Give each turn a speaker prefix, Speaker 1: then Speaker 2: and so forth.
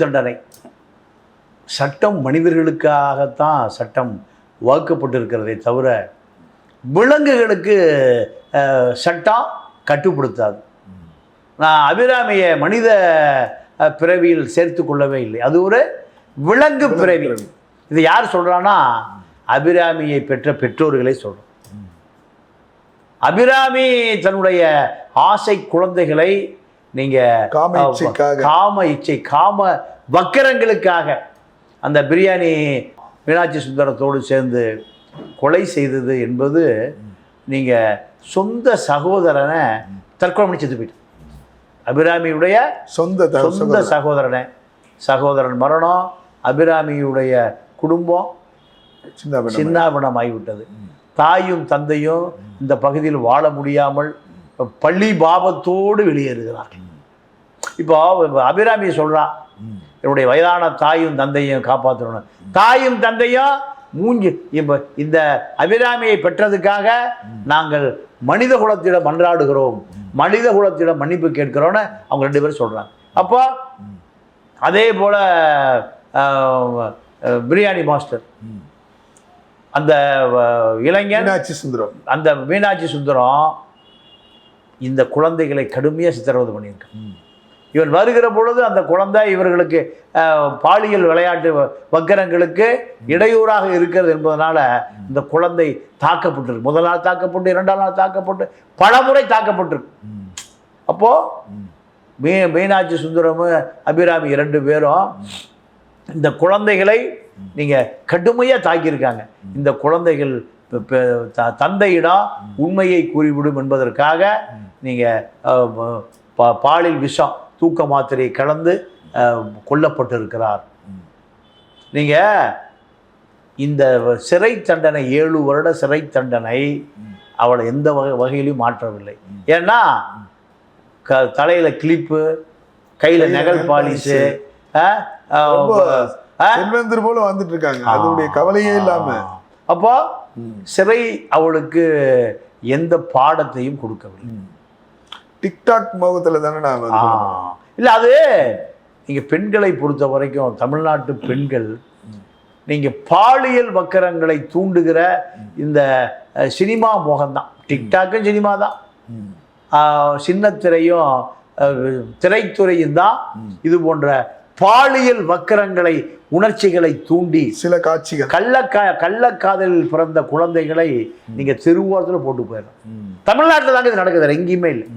Speaker 1: தண்டனை. சட்டம் மனிதர்களுக்காகத்தான் சட்டம் வகுக்கப்பட்டிருக்கிறதே தவிர விலங்குகளுக்கு சட்டம் கட்டுப்படுத்தாது. நான் அபிராமியை மனித பிறவியில் சேர்த்து கொள்ளவே இல்லை. அது ஒரு விலங்கு பிறவி. இது யார் சொல்கிறான்னா அபிராமியை பெற்ற பெற்றோர்களை சொல்கிறோம். அபிராமி தன்னுடைய ஆசை குழந்தைகளை நீங்கள் காம இச்சை காம வக்கரங்களுக்காக அந்த பிரியாணி மீனாட்சி சுந்தரத்தோடு சேர்ந்து கொலை செய்தது என்பது நீங்கள் சொந்த சகோதரனை தற்கொலை பண்ணி செத்து போயிட்டு. அபிராமியுடைய சொந்த சகோதரன் மரணம். அபிராமியுடைய குடும்பம் சின்னாபின்னம் ஆகிவிட்டது. தாயும் தந்தையும் இந்த பகுதியில் வாழ முடியாமல் பள்ளி பாபத்தோடு வெளியேறுகிறார். இப்போ அபிராமி சொல்கிறான், என்னுடைய வயதான தாயும் தந்தையும் காப்பாற்றணும். தாயும் தந்தையும் மூஞ்சி இப்போ இந்த அபிராமியை பெற்றதுக்காக நாங்கள் மனித குலத்திடம் மன்றாடுகிறோம், மனித குலத்திடம் மன்னிப்பு கேட்கிறோன்னு அவங்க 2 பேரும் சொல்கிறாங்க. அப்போ அதே போல் பிரியாணி மாஸ்டர் அந்த இளைஞன் அந்த மீனாட்சி சுந்தரம் இந்த குழந்தைகளை கடுமையாக சித்திரவதை பண்ணியிருக்கான். இவன் வருகிற பொழுது அந்த குழந்தை இவர்களுக்கு பாலியல் விளையாட்டு வக்கரங்களுக்கு இடையூறாக இருக்கிறது என்பதனால இந்த குழந்தை தாக்கப்பட்டிருக்கு. முதல் நாள் தாக்கப்பட்டு, 2ஆம் நாள் தாக்கப்பட்டு, பல முறை தாக்கப்பட்டிருக்கு. அப்போது மீனாட்சி சுந்தரமும் அபிராமி 2 பேரும் இந்த குழந்தைகளை நீங்கள் கடுமையாக தாக்கியிருக்காங்க. இந்த குழந்தைகள் தந்தையிடம் உண்மையை கூறிவிடும் என்பதற்காக நீங்கள் பாலில் விஷம் தூக்க மாத்திரையை கலந்து கொல்லப்பட்டிருக்கிறார். நீங்கள் இந்த சிறை தண்டனை 7 வருட சிறை தண்டனை அவளை எந்த வகையிலையும் மாற்றவில்லை. ஏன்னா தலையில் கிளிப்பு, கையில் நெகல் பாலிஷு
Speaker 2: போல வந்துட்டு இருக்காங்க. அதனுடைய கவலையே இல்லாம
Speaker 1: அப்போ சிறை அவளுக்கு எந்த பாடத்தையும் கொடுக்கவில்லை.
Speaker 2: டிக்டாக் முகத்துல தானே நான்
Speaker 1: இல்லை. அது நீங்கள் பெண்களை பொறுத்த வரைக்கும் தமிழ்நாட்டு பெண்கள் நீங்கள் பாலியல் வக்கரங்களை தூண்டுகிற இந்த சினிமா முகம்தான். டிக்டாக்கும் சினிமா தான், சின்னத்திரையும் திரைத்துறையும் தான் இது போன்ற பாலியல் வக்கரங்களை உணர்ச்சிகளை தூண்டி
Speaker 2: சில காட்சிகள்
Speaker 1: கள்ளக்காதலில் பிறந்த குழந்தைகளை நீங்கள் தெருவோரத்தில் போட்டு போயிடலாம். தமிழ்நாட்டில் தாங்க இது நடக்குது, எங்கேயுமே இல்லை.